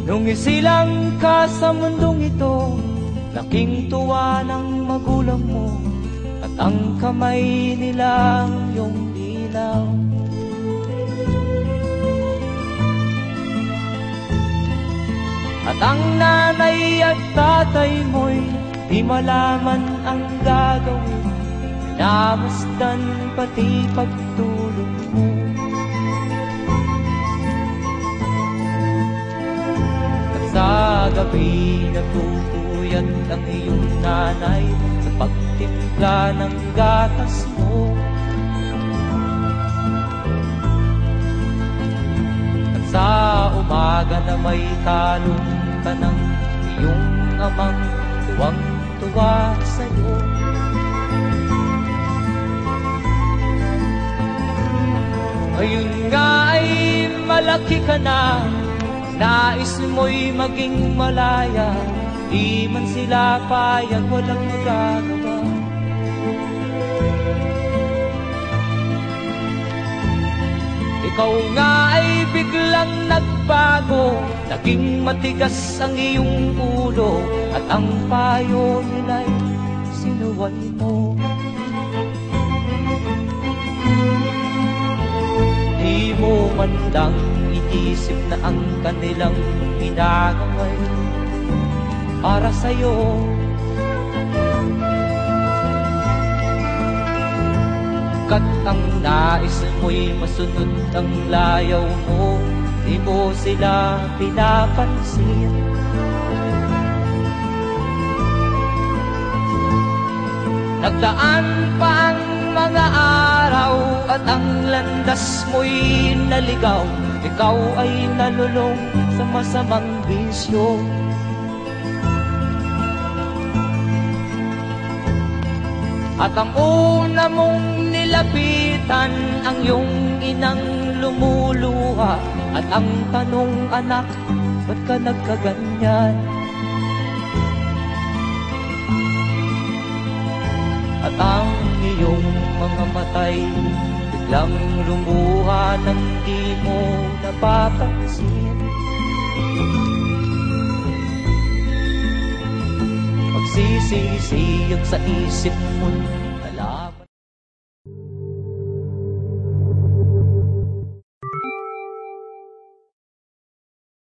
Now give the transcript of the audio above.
Nung isilang ka sa mundong ito, laking tuwa ng magulang mo, at ang kamay nila iyong ilaw. At ang nanay at tatay mo'y di malaman ang gagawin, minamasdan pati pagtulog mo. At sa gabi nagpupuyat ang iyong nanay sa pagtimpla ng gatas mo. At sa umaga na may talong ka ng iyong amang tuwang-tuwa sa'yo. Ngayon nga ay malaki ka na, nais mo'y maging malaya, di man sila payag, walang magagawa. Ikaw nga ay biglang nagbago, naging matigas ang iyong ulo, at ang payo nila'y sinuway mo. Di mo man lang inisip na ang kanilang ginagawa'y para sa'yo. Kat ang nais mo'y masunod ang layaw mo, di mo sila pinapansin. Nagdaan pa ang mga araw at ang landas mo'y naligaw, ikaw ay nalulong sa masamang bisyo. At ang una mong nilapitan ang iyong inang lumuluha, at ang tanong, anak, ba't ka nagkaganyan? At ang iyong mga matay biglang lumuha nang di mo napapansin. Magsisisiyag sa isip mo na